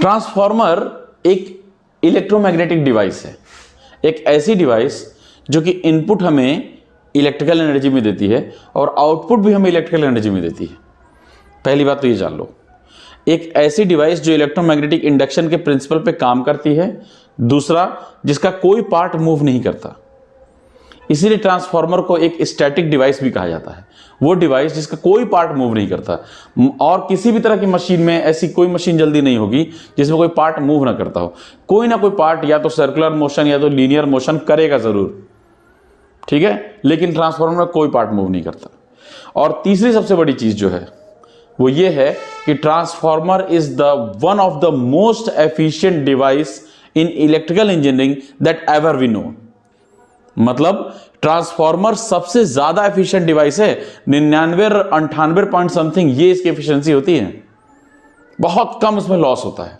Transformer एक electromagnetic device है, एक ऐसी डिवाइस जो कि इनपुट हमें इलेक्ट्रिकल एनर्जी में देती है और आउटपुट भी हमें इलेक्ट्रिकल एनर्जी में देती है। पहली बात तो ये जान लो, एक ऐसी डिवाइस जो इलेक्ट्रोमैग्नेटिक इंडक्शन के प्रिंसिपल पे काम करती है। दूसरा, जिसका कोई पार्ट मूव नहीं करता, इसीलिए ट्रांसफार्मर को एक स्टैटिक डिवाइस भी कहा जाता है। वो डिवाइस जिसका कोई पार्ट मूव नहीं करता, और किसी भी तरह की मशीन में ऐसी कोई मशीन जल्दी नहीं होगी जिसमें कोई पार्ट मूव ना करता हो। कोई ना कोई पार्ट या तो सर्कुलर मोशन या तो लीनियर मोशन करेगा जरूर, ठीक है, लेकिन ट्रांसफार्मर में कोई पार्ट मूव नहीं करता। और तीसरी सबसे बड़ी चीज जो है वो ये है कि transformer is the one of the most efficient device in electrical engineering that ever we know. मतलब ट्रांसफार्मर सबसे ज्यादा एफिशिएंट डिवाइस है, 99 98 पॉइंट समथिंग ये इसकी एफिशिएंसी होती है, बहुत कम उसमें लॉस होता है।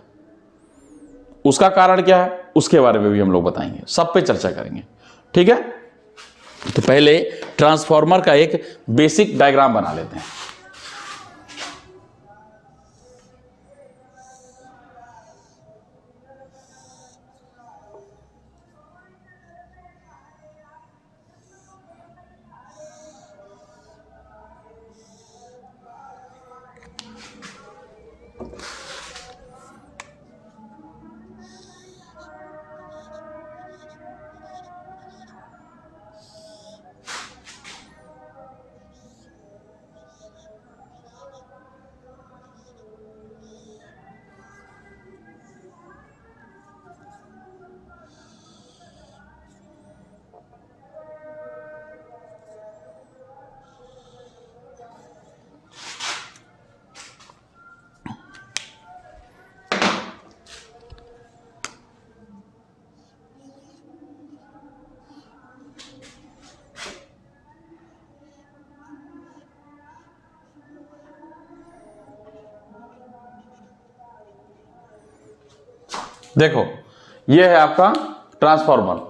उसका कारण क्या है उसके बारे में भी हम लोग बताएंगे, सब पे चर्चा करेंगे, ठीक है। तो पहले ट्रांसफार्मर का एक बेसिक डायग्राम बना लेते हैं। देखो, यह है आपका ट्रांसफार्मर,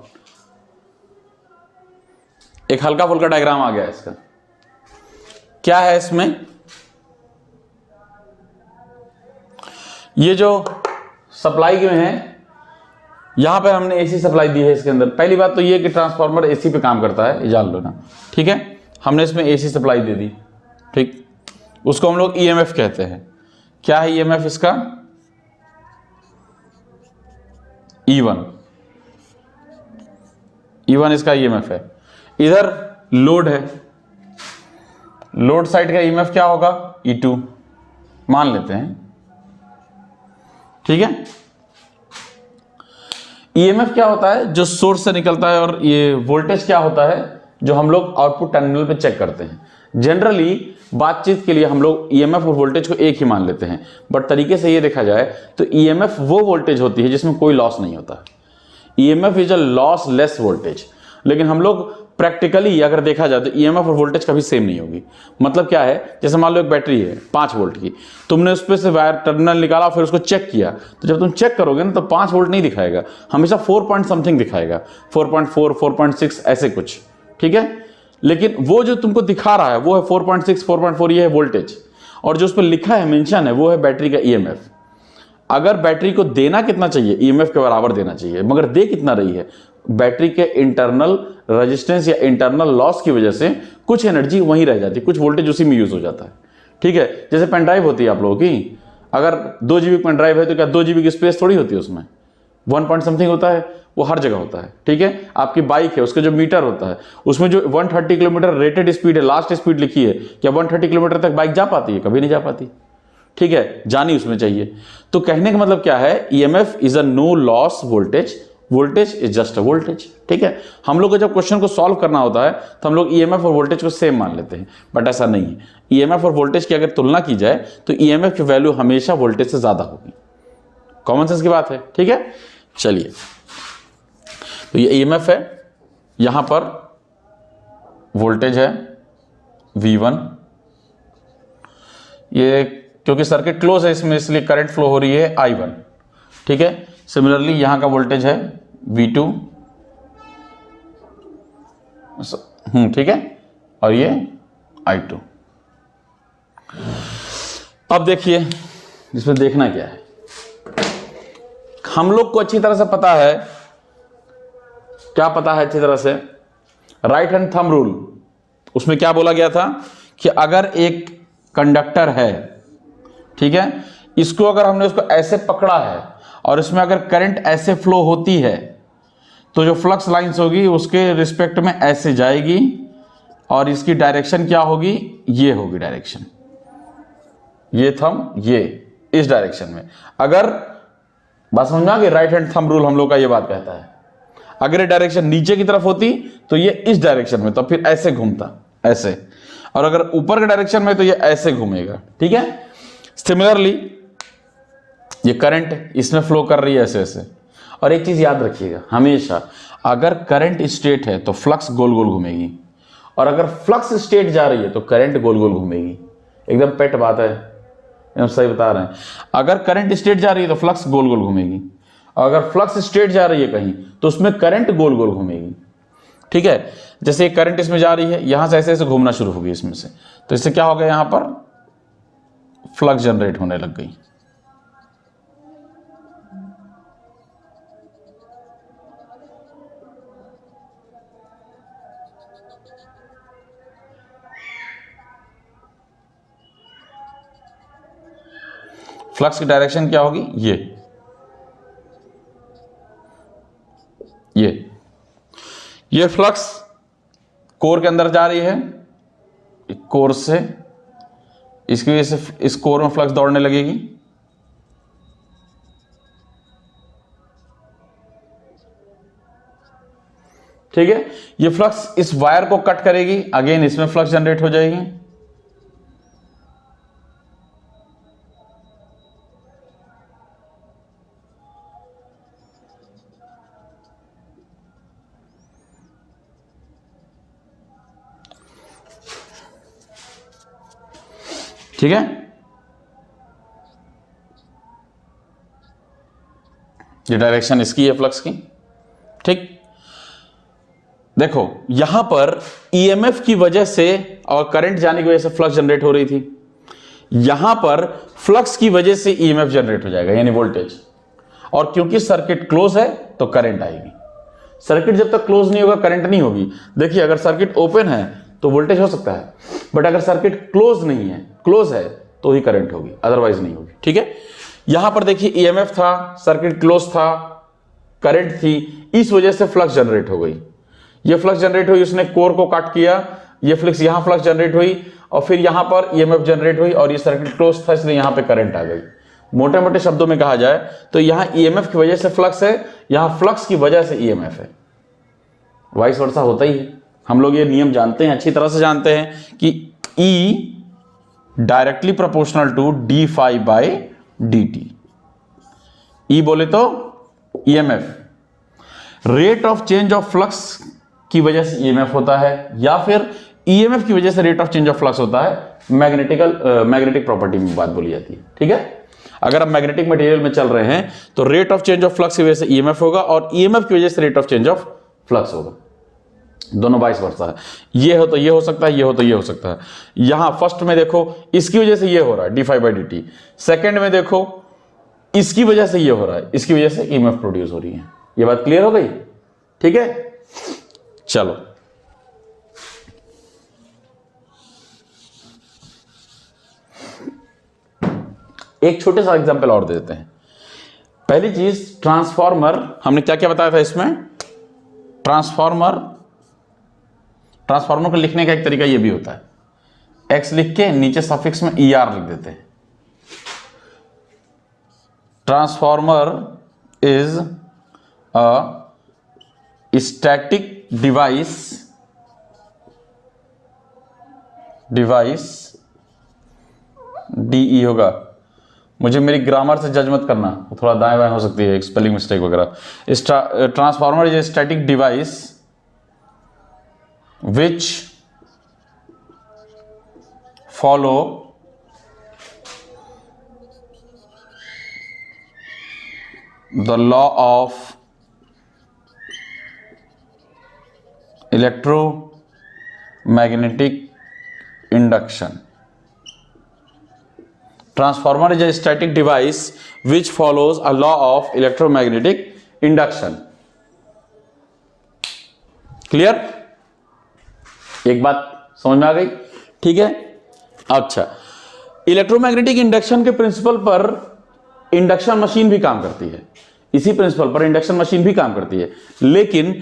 एक हल्का फुल्का डायग्राम आ गया इसका। क्या है इसमें, ये जो सप्लाई के हैं, यहां पे हमने एसी सप्लाई दी है इसके अंदर। पहली बात तो ये कि ट्रांसफार्मर एसी पे काम करता है, ये जान लो ना, ठीक है। हमने इसमें एसी सप्लाई दे दी, ठीक, उसको हम लोग ईएमएफ कहते हैं। क्या है ईएमएफ इसका, E1 इसका ईएमएफ है। इधर लोड है, लोड साइड का ईएमएफ क्या होगा, E2 मान लेते हैं, ठीक है। ईएमएफ क्या होता है, जो सोर्स से निकलता है, और ये वोल्टेज क्या होता है जो हम लोग आउटपुट टर्मिनल पे चेक करते हैं। जनरली बातचीत के लिए हम लोग ईएमएफ और वोल्टेज को एक ही मान लेते हैं, बट तरीके से ये देखा जाए तो ईएमएफ वो वोल्टेज होती है जिसमें कोई लॉस नहीं होता। EMF is a loss less voltage. लेकिन हम लोग प्रैक्टिकली अगर देखा जाए तो ईएमएफ और वोल्टेज कभी सेम नहीं होगी। मतलब क्या है, जैसे मान लो एक बैटरी है 5 वोल्ट की, तुमने उस पर से वायर टर्मिनल निकाला, फिर उसको चेक किया, तो जब तुम चेक करोगे ना तो 5 वोल्ट नहीं दिखाएगा, हमेशा 4 पॉइंट समथिंग दिखाएगा, 4.4 4.6 ऐसे कुछ, ठीक है। लेकिन वो जो तुमको दिखा रहा है वो है 4.6 4.4, ये है वोल्टेज, और जो उस पर लिखा है मेंशन है वो है बैटरी का ईएमएफ। अगर बैटरी को देना कितना चाहिए, ईएमएफ के बराबर देना चाहिए, मगर दे कितना रही है, बैटरी के इंटरनल रेजिस्टेंस या इंटरनल लॉस की वजह से कुछ एनर्जी वहीं रह जाती है, कुछ वोल्टेज उसी में यूज हो जाता है, ठीक है। जैसे पेन ड्राइव होती है आप लोगों की, अगर 2 GB पेन ड्राइव है तो क्या 2 GB की स्पेस थोड़ी होती है उसमें, 1 पॉइंट समथिंग होता है, वो हर जगह होता है, ठीक है। आपकी बाइक है, उसका जो मीटर होता है उसमें जो 130 किलोमीटर रेटेड स्पीड है, लास्ट स्पीड लिखी है, क्या 130 किलोमीटर तक बाइक जा पाती है, कभी नहीं जा पाती, ठीक है, जानी उसमें चाहिए। तो कहने का मतलब क्या है, EMF is a no loss voltage, voltage is just a voltage, ठीक है। हम लोग को जब क्वेश्चन को सॉल्व करना होता है तो हम लोग ईएमएफ और वोल्टेज को सेम मान लेते हैं, बट ऐसा नहीं है। ईएमएफ और वोल्टेज की अगर तुलना की जाए तो ईएमएफ की वैल्यू हमेशा वोल्टेज से ज्यादा होगी, कॉमन सेंस की बात है, ठीक है। चलिए, तो ये ईएमएफ है, यहां पर वोल्टेज है V1, ये क्योंकि सर्किट क्लोज है इसमें इसलिए करंट फ्लो हो रही है I1, ठीक है। सिमिलरली यहां का वोल्टेज है V2, ठीक है, और ये I2। अब देखिए इसमें देखना क्या है, हम लोग को अच्छी तरह से पता है, क्या पता है अच्छी तरह से, राइट हैंड थंब रूल, उसमें क्या बोला गया था कि अगर एक कंडक्टर है, ठीक है, इसको अगर हमने उसको ऐसे पकड़ा है और इसमें अगर करंट ऐसे फ्लो होती है तो जो फ्लक्स लाइंस होगी उसके रिस्पेक्ट में ऐसे जाएगी और इसकी डायरेक्शन क्या होगी, ये होगी डायरेक्शन, ये थंब ये इस डायरेक्शन में। अगर बात समझ में आ गई, राइट हैंड थंब रूल हम लोग का ये बात कहता है, अगर ये डायरेक्शन नीचे की तरफ होती तो ये इस डायरेक्शन में, तो फिर ऐसे घूमता ऐसे, और अगर ऊपर के डायरेक्शन में तो ये ऐसे घूमेगा, ठीक है। सिमिलरली ये करंट इसमें फ्लो कर रही है ऐसे ऐसे। और एक चीज याद रखिएगा हमेशा, अगर करंट स्टेट है तो फ्लक्स गोल गोल घूमेगी, और अगर फ्लक्स स्टेट जा रही है तो करंट गोल गोल घूमेगी। एकदम पेट बात है, हम सही बता रहे हैं। अगर करंट स्टेट जा रही है तो फ्लक्स गोल गोल घूमेगी, और अगर फ्लक्स स्टेट जा रही है कहीं तो उसमें करंट गोल गोल घूमेगी, ठीक है। जैसे करंट इसमें जा रही है, यहां से ऐसे ऐसे घूमना शुरू होगी इसमें से, तो इससे क्या हो गया, यहां पर फ्लक्स जनरेट होने लग गई। फ्लक्स की डायरेक्शन क्या होगी, ये फ्लक्स कोर के अंदर जा रही है, कोर से इसकी वजह से इस कोर में फ्लक्स दौड़ने लगेगी, ठीक है। ये फ्लक्स इस वायर को कट करेगी, अगेन इसमें फ्लक्स जनरेट हो जाएगी, ठीक है। ये डायरेक्शन इसकी है फ्लक्स की, ठीक। देखो यहां पर ईएमएफ की वजह से और करंट जाने की वजह से फ्लक्स जनरेट हो रही थी, यहां पर फ्लक्स की वजह से ईएमएफ जनरेट हो जाएगा यानी वोल्टेज, और क्योंकि सर्किट क्लोज है तो करंट आएगी। सर्किट जब तक क्लोज नहीं होगा करंट नहीं होगी। देखिए अगर सर्किट ओपन है तो वोल्टेज हो सकता है, बट अगर सर्किट क्लोज नहीं है, क्लोज है तो ही करंट होगी, अदरवाइज नहीं होगी, ठीक है। यहां पर देखिए ईएमएफ था, सर्किट क्लोज था, करंट थी, इस वजह से फ्लक्स जनरेट हो गई। ये फ्लक्स जनरेट हुई, उसने कोर को काट किया, ये फ्लक्स यहां फ्लक्स जनरेट हुई और फिर यहां पर ईएमएफ जनरेट हुई, और ये सर्किट क्लोज था इसलिए यहां पे करंट आ गई। मोटे मोटे शब्दों में कहा जाए तो यहां ईएमएफ की वजह से फ्लक्स है, यहां फ्लक्स की वजह से ईएमएफ है, वाइस वर्सा होता ही है। हम लोग ये नियम जानते हैं, अच्छी तरह से जानते हैं कि E directly proportional to D phi by D T. E बोले तो EMF, rate of change of flux की वजह से ईएमएफ होता है, या फिर ईएमएफ की वजह से rate of change of flux होता है। मैग्नेटिक प्रॉपर्टी में बात बोली जाती है, ठीक है। अगर आप मैग्नेटिक मटेरियल में चल रहे हैं तो rate of change of flux की वजह से ईएमएफ होगा, और ईएमएफ की वजह से rate of change of flux होगा, दोनों वाइस वर्सा है। ये हो तो ये हो सकता है, ये हो तो ये हो सकता है। यहां फर्स्ट में देखो इसकी वजह से ये हो रहा है D phi by D T, second में देखो इसकी वजह से ये हो रहा है, इसकी वजह से ईएमएफ प्रोड्यूस हो रही है। ये बात क्लियर हो गई, ठीक है। चलो एक छोटे सा एग्जांपल और दे देते हैं। पहली चीज ट्रांसफॉर्मर, हमने क्या क्या बताया था इसमें, ट्रांसफॉर्मर को लिखने का एक तरीका ये भी होता है, एक्स लिख के नीचे सफिक्स में ER लिख देते हैं। Transformer is a static device DE होगा, मुझे मेरी ग्रामर से जज मत करना, थोड़ा दाएं बाएं हो सकती है, स्पेलिंग मिस्टेक वगैरह। Transformer is a static device which follow the law of electromagnetic induction। Transformer is a static device which follows a law of electromagnetic induction. Clear? एक बात समझ में आ गई? ठीक है। अच्छा, इलेक्ट्रोमैग्नेटिक इंडक्शन के प्रिंसिपल पर इंडक्शन मशीन भी काम करती है, इसी प्रिंसिपल पर इंडक्शन मशीन भी काम करती है, लेकिन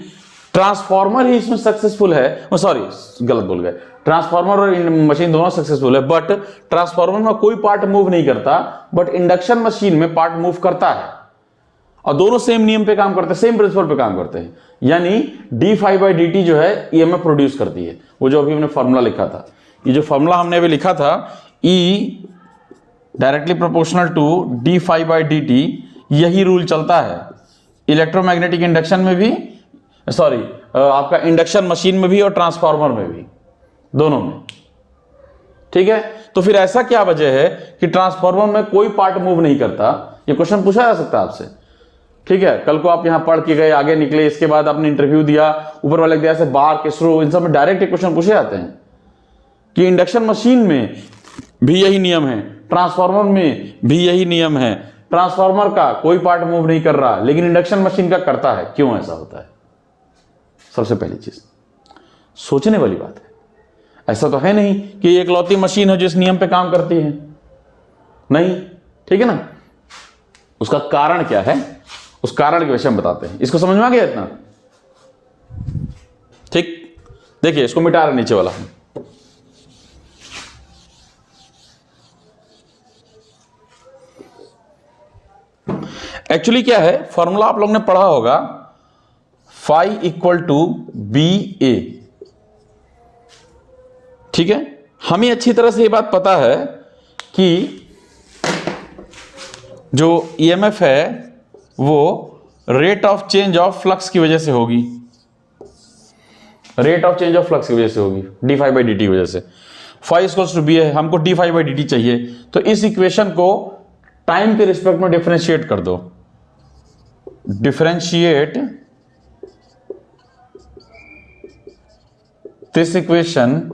ट्रांसफॉर्मर ही इसमें सक्सेसफुल है। सॉरी, गलत बोल गए, ट्रांसफॉर्मर और मशीन दोनों सक्सेसफुल है, बट ट्रांसफॉर्मर में कोई पार्ट मूव नहीं करता, बट इंडक्शन मशीन में पार्ट मूव करता है, और दोनों सेम नियम पे काम करते हैं, सेम प्रिंसिपल पे काम करते हैं। यानी d∅dt जो है ईएमएफ प्रोड्यूस करती है, वो जो अभी हमने फॉर्मूला लिखा था, ये जो फॉर्मूला हमने अभी लिखा था, E directly proportional to d∅dt, यही रूल चलता है इलेक्ट्रोमैग्नेटिक इंडक्शन में भी, सॉरी आपका इंडक्शन मशीन में भी और ट्रांसफार्मर में भी, दोनों में। ठीक है, तो फिर ऐसा क्या वजह है कि ट्रांसफार्मर में कोई पार्ट मूव नहीं करता? ये क्वेश्चन पूछा जा सकता है आपसे। ठीक है, कल को आप यहां पढ़ के गए, आगे निकले, इसके बाद आपने इंटरव्यू दिया, ऊपर वाले दिया से बार केसरो, इन सब में डायरेक्ट क्वेश्चन पूछे जाते हैं कि इंडक्शन मशीन में भी यही नियम है, ट्रांसफार्मर में भी यही नियम है, ट्रांसफार्मर का कोई पार्ट मूव नहीं कर रहा, लेकिन इंडक्शन मशीन का करता है। क्यों ऐसा होता है? सबसे पहली चीज सोचने वाली बात है। ऐसा तो है नहीं कि एक लौती मशीन है जो इस नियम पे काम करती है, नहीं। ठीक है ना? उसका कारण क्या है, उस कारण के विषय में बताते हैं। इसको समझ में आ गया इतना? ठीक, देखिए इसको मिटा रहे नीचे वाला। एक्चुअली क्या है, फॉर्मूला आप लोग ने पढ़ा होगा, फाई इक्वल टू बी ए। ठीक है, हमें अच्छी तरह से ये बात पता है कि जो ईएमएफ है वो rate of change of flux की वजह से होगी, rate of change of flux की वजह से होगी, d∅dt की वजह से। फाई इक्वल्स टू बी है, हमको d∅dt चाहिए, तो इस इक्वेशन को टाइम के रिस्पेक्ट में डिफरेंशिएट कर दो। Differentiate this equation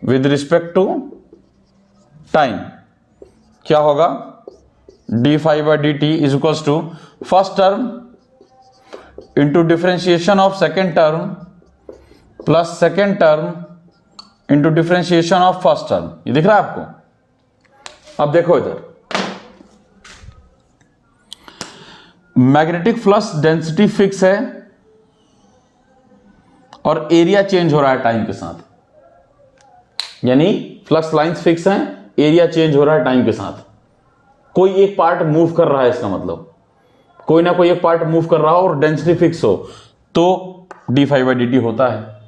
with respect to time. क्या होगा? d∅dt is equals to first term into differentiation of second term plus second term into differentiation of first term. ये दिख रहा है आपको? अब देखो इधर, मैग्नेटिक फ्लक्स डेंसिटी फिक्स है और एरिया चेंज हो रहा है टाइम के साथ, यानी फ्लक्स लाइंस फिक्स हैं, एरिया चेंज हो रहा है टाइम के साथ। कोई एक पार्ट मूव कर रहा है, इसका मतलब कोई ना कोई एक पार्ट मूव कर रहा हो और डेंसिटी फिक्स हो तो d∅dt होता है,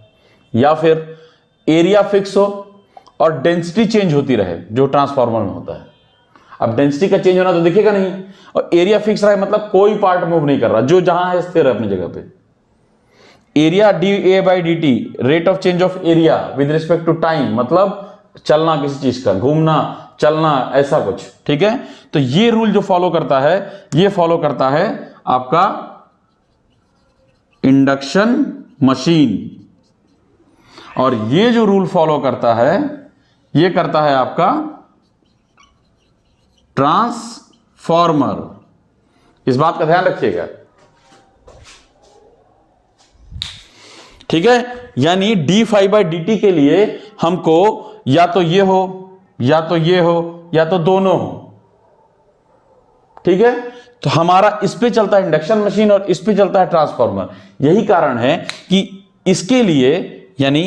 या फिर एरिया फिक्स हो और डेंसिटी चेंज होती रहे, जो ट्रांसफार्मर में होता है। अब डेंसिटी का चेंज होना तो दिखेगा नहीं, और एरिया फिक्स रहा है मतलब कोई पार्ट मूव नहीं कर रहा, जो जहां है स्थिर है अपनी जगह पे। Area dA/dt, rate of change of area with respect to time, मतलब चलना किसी चीज का, घूमना, चलना, ऐसा कुछ। ठीक है, तो ये रूल जो फॉलो करता है, ये फॉलो करता है आपका इंडक्शन मशीन, और ये जो रूल फॉलो करता है, ये करता है आपका ट्रांसफॉर्मर। इस बात का ध्यान रखिएगा। ठीक है, यानी d∅dt के लिए हमको या तो ये हो, या तो ये हो, या तो दोनों हो। ठीक है, तो हमारा इस पे चलता है इंडक्शन मशीन और इस पे चलता है ट्रांसफॉर्मर। यही कारण है कि इसके लिए, यानी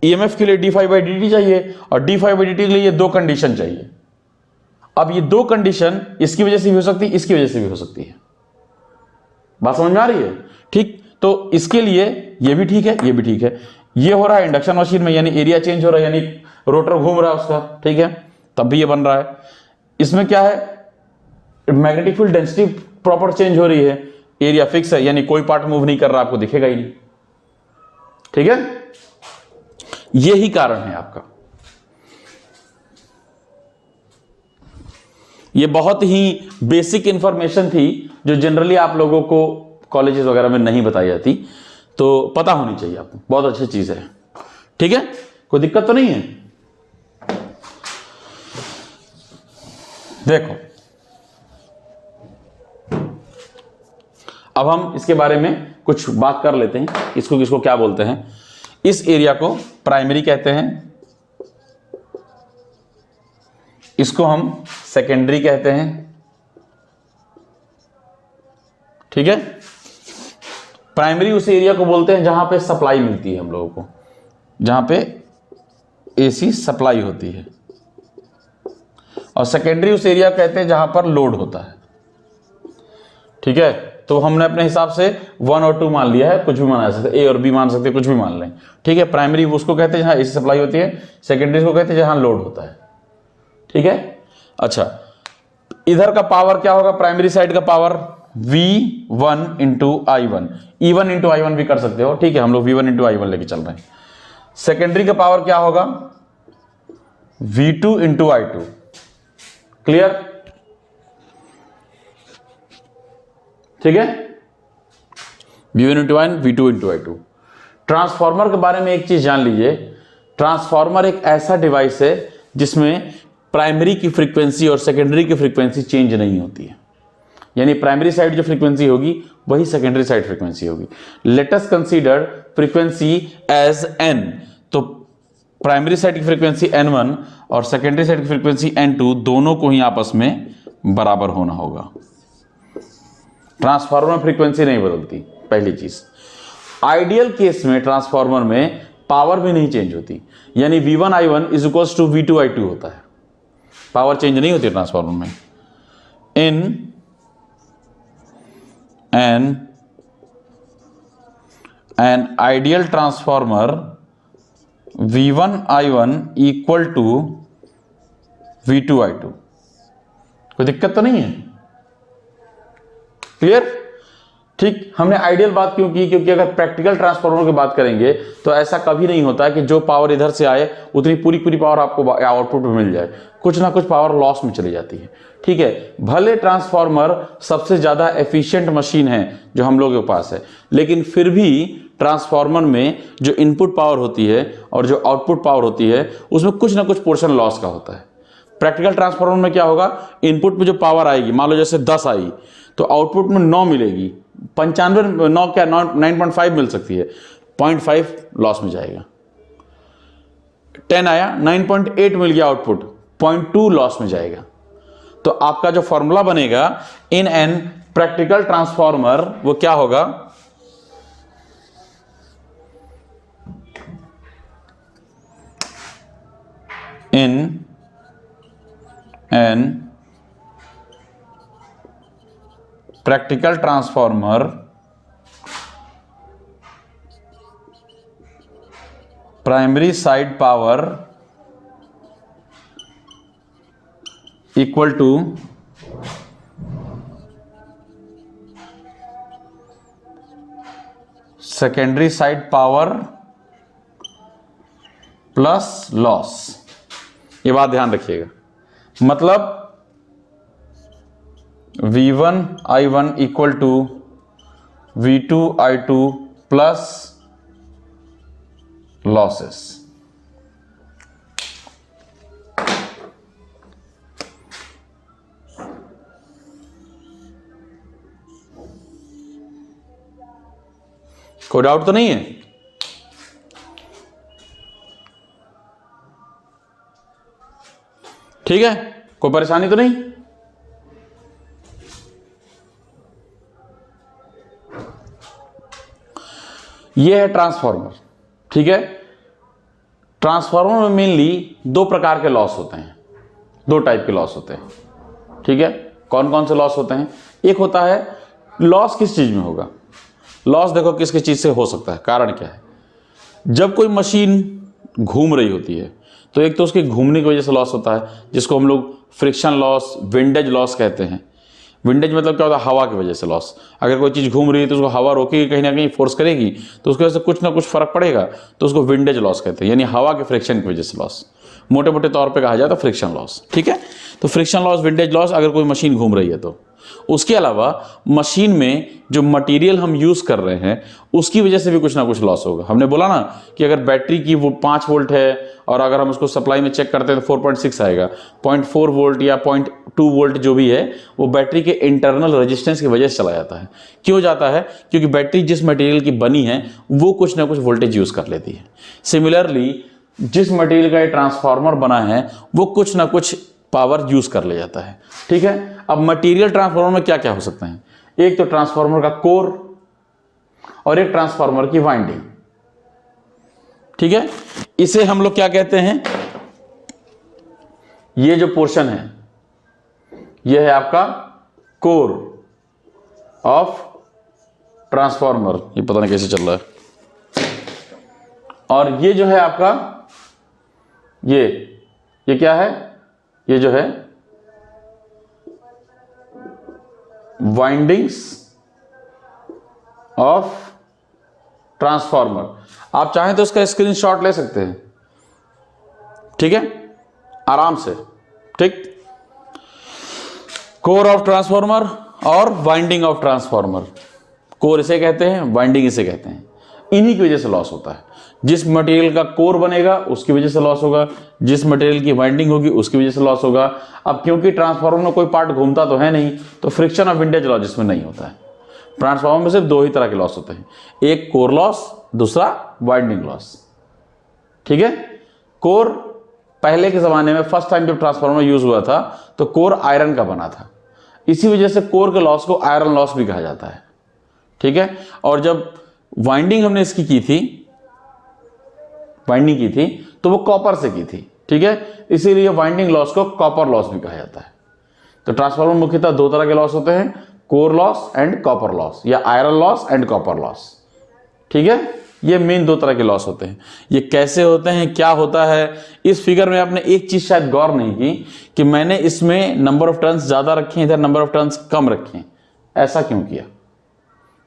ईएमएफ के लिए d∅dt चाहिए और d∅dt के लिए ये दो कंडीशन चाहिए। अब ये दो कंडीशन इसकी वजह से भी हो सकती है, इसकी वजह से भी हो सकती है। बात समझ में आ रही है? ठीक, तो इसके लिए ये भी ठीक है, ये भी ठीक है। ये हो रहा है इंडक्शन मशीन में, यानी एरिया चेंज हो रहा है, यानी रोटर घूम रहा है उसका। ठीक है, तब भी ये बन रहा है। इसमें क्या है, magnetic field density proper change हो रही है, एरिया फिक्स है, यानी कोई पार्ट मूव नहीं कर रहा, आपको दिखेगा ही नहीं। ठीक है, यही कारण है आपका। ये बहुत ही बेसिक इंफॉर्मेशन थी जो जनरली आप लोगों को कॉलेजेस वगैरह में नहीं बताई जाती, तो पता होनी चाहिए आपको। बहुत अच्छी चीज है। ठीक है, कोई दिक्कत तो नहीं है? देखो अब हम इसके बारे में कुछ बात कर लेते हैं, इसको किसको क्या बोलते हैं। इस एरिया को प्राइमरी कहते हैं, इसको हम सेकेंडरी कहते हैं, ठीक है। प्राइमरी उस एरिया को बोलते हैं जहां पे सप्लाई मिलती है हम लोगों को, जहां पे एसी सप्लाई होती है, और सेकेंडरी उस एरिया कहते हैं जहां पर लोड होता है, ठीक है। तो हमने अपने हिसाब से 1 और 2 मान लिया है, कुछ भी मान सकते, ए और बी मान सकते, कुछ भी मान लें, ठीक है। प्राइमरी उसको कहते हैं जहां एसी सप्लाई होती है, सेकेंडरी उसको कहते हैं जहां लोड होता है, ठीक है। अच्छा, इधर का पावर क्या होगा, प्राइमरी साइड का power V1 into I1, E1 into I1 भी कर सकते हो, ठीक है। हम लोग V1 इंटू I1 लेके चल रहे हैं। सेकेंडरी का पावर क्या होगा, V2 इंटू I2, क्लियर, ठीक है। V1 into I1, V2 into I2। Transformer के बारे में एक चीज जान लीजिए, ट्रांसफार्मर एक ऐसा डिवाइस है जिसमें प्राइमरी की फ्रीक्वेंसी और सेकेंडरी की फ्रीक्वेंसी चेंज नहीं होती है, यानी प्राइमरी साइड जो फ्रीक्वेंसी होगी वही सेकेंडरी साइड फ्रीक्वेंसी होगी। Let us consider frequency as n, तो प्राइमरी साइड की फ्रीक्वेंसी n1 और सेकेंडरी साइड की फ्रीक्वेंसी n2, दोनों को ही आपस में बराबर होना होगा। ट्रांसफार्मर फ्रीक्वेंसी नहीं बदलती, पहली चीज। आइडियल केस में ट्रांसफार्मर में पावर भी नहीं चेंज होती, यानी V1 I1 is equals to V2 I2 होता है, पावर चेंज नहीं होती ट्रांसफार्मर में। In an ideal transformer V1 I1 equal to V2 I2, कोई दिक्कत तो नहीं है, क्लियर, ठीक। हमने आइडियल बात क्यों की, क्योंकि अगर प्रैक्टिकल ट्रांसफार्मर की बात करेंगे तो ऐसा कभी नहीं होता है कि जो पावर इधर से आए उतनी पूरी पावर आपको आउटपुट में मिल जाए, कुछ ना कुछ पावर लॉस में चली जाती है, ठीक है। भले ट्रांसफार्मर सबसे ज्यादा एफिशिएंट मशीन है जो हम लोगों के पास है, लेकिन फिर भी ट्रांसफार्मर में जो इनपुट पावर होती है और जो आउटपुट पावर होती है उसमें कुछ ना कुछ पोर्शन लॉस का होता है। प्रैक्टिकल ट्रांसफार्मर में क्या होगा, इनपुट में जो पावर आएगी, मान लो जैसे 10 आई तो आउटपुट में 9 मिलेगी, 95 9 क्या 9.5 मिल सकती है, 0.5 लॉस में जाएगा। 10 आया 9.8 मिल गया आउटपुट, 0.2 लॉस में जाएगा। तो आपका जो फॉर्मूला बनेगा इन एन प्रैक्टिकल ट्रांसफार्मर वो क्या होगा, in an practical transformer primary side power equal to secondary side power plus loss. ये बात ध्यान रखिएगा, मतलब V1 I1 equal to V2 I2 plus losses. कोई डाउट तो नहीं है, ठीक है, कोई परेशानी तो नहीं। ये है ट्रांसफार्मर, ठीक है। ट्रांसफार्मर में मेनली 2 प्रकार के लॉस होते हैं, 2 टाइप के लॉस होते हैं, ठीक है। कौन कौन से लॉस होते हैं, एक होता है लॉस किस चीज में होगा, लॉस देखो किस किस चीज से हो सकता है, कारण क्या है। जब कोई मशीन घूम रही होती है तो एक तो उसके घूमने की वजह से लॉस होता है, जिसको हम लोग फ्रिक्शन लॉस, विंडेज लॉस कहते हैं। विंडेज मतलब क्या होता है, हवा की वजह से लॉस। अगर कोई चीज़ घूम रही है तो उसको हवा रोकेगी, कहीं ना कहीं फोर्स करेगी, तो उसकी वजह से कुछ ना कुछ फर्क पड़ेगा, तो उसको विंडेज लॉस कहते हैं, यानी हवा के फ्रिक्शन की वजह से लॉस। मोटे मोटे तौर पे कहा जाए तो फ्रिक्शन लॉस, ठीक है। तो फ्रिक्शन लॉस, विंडेज लॉस, अगर कोई मशीन घूम रही है तो उसके अलावा मशीन में जो मटेरियल हम यूज़ कर रहे हैं उसकी वजह से भी कुछ ना कुछ लॉस होगा। हमने बोला ना कि अगर बैटरी की वो 5 वोल्ट है और अगर हम उसको सप्लाई में चेक करते हैं तो 4.6 आएगा, 0.4 वोल्ट या 0.2 वोल्ट जो भी है वो बैटरी के इंटरनल रेजिस्टेंस की वजह से चला जाता है। क्यों जाता है? क्योंकि बैटरी जिस मटेरियल की बनी है वो कुछ ना कुछ वोल्टेज यूज़ कर लेती है। सिमिलरली जिस मटेरियल का ये ट्रांसफार्मर बना है वो कुछ ना कुछ पावर यूज कर ले जाता है। ठीक है, अब मटेरियल ट्रांसफार्मर में क्या क्या हो सकते हैं? एक तो ट्रांसफार्मर का कोर और एक ट्रांसफार्मर की वाइंडिंग। ठीक है, इसे हम लोग क्या कहते हैं? ये जो पोर्शन है ये है आपका कोर ऑफ ट्रांसफार्मर। ये पता नहीं कैसे चल रहा है। और ये जो है आपका ये क्या है? ये जो है वाइंडिंग्स ऑफ ट्रांसफार्मर। आप चाहें तो इसका स्क्रीनशॉट ले सकते हैं। ठीक है, आराम से। ठीक, कोर ऑफ ट्रांसफार्मर और वाइंडिंग ऑफ ट्रांसफार्मर। कोर इसे कहते हैं, वाइंडिंग इसे कहते हैं। इन्हीं की वजह से लॉस होता है। जिस मटेरियल का कोर बनेगा उसकी वजह से लॉस होगा, जिस मटेरियल की वाइंडिंग होगी उसकी वजह से लॉस होगा। अब क्योंकि ट्रांसफार्मर में कोई पार्ट घूमता तो है नहीं, तो फ्रिक्शन ऑफ विंडेज लॉस इसमें नहीं होता है। ट्रांसफार्मर में सिर्फ 2 ही तरह के लॉस होते हैं, एक कोर लॉस, दूसरा वाइंडिंग लॉस। ठीक है, कोर पहले के ज़माने में फर्स्ट टाइम जब ट्रांसफार्मर यूज हुआ था तो कोर आयरन का बना था, इसी वजह से कोर के लॉस को आयरन लॉस भी कहा जाता है। ठीक है, और जब वाइंडिंग हमने इसकी की थी, वाइंडिंग की थी तो वो कॉपर से की थी। ठीक है, इसीलिए वाइंडिंग लॉस को कॉपर लॉस भी कहा जाता है। तो ट्रांसफार्मर मुख्यतः 2 तरह के लॉस होते हैं, core loss and copper loss, या iron loss and copper loss. ठीक है, ये मेन 2 तरह के लॉस होते हैं। ये कैसे होते हैं, क्या होता है? इस फिगर में आपने एक चीज शायद गौर नहीं की कि मैंने इसमें नंबर ऑफ टर्न्स ज्यादा रखे, इधर नंबर ऑफ टर्न्स कम रखे। ऐसा क्यों किया?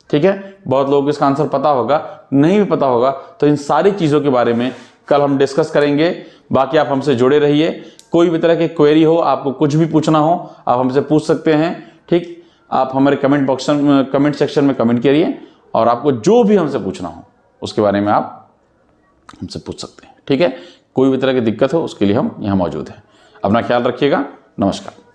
ठीक है, बहुत लोगों को इसका आंसर पता होगा, नहीं भी पता होगा तो इन सारी चीज़ों के बारे में कल हम डिस्कस करेंगे। बाकी आप हमसे जुड़े रहिए। कोई भी तरह की क्वेरी हो, आपको कुछ भी पूछना हो, आप हमसे पूछ सकते हैं। ठीक, आप हमारे कमेंट सेक्शन में कमेंट करिए और आपको जो भी हमसे पूछना हो उसके बारे में आप हमसे पूछ सकते हैं। ठीक है, कोई भी तरह की दिक्कत हो उसके लिए हम यहाँ मौजूद हैं। अपना ख्याल रखिएगा। नमस्कार।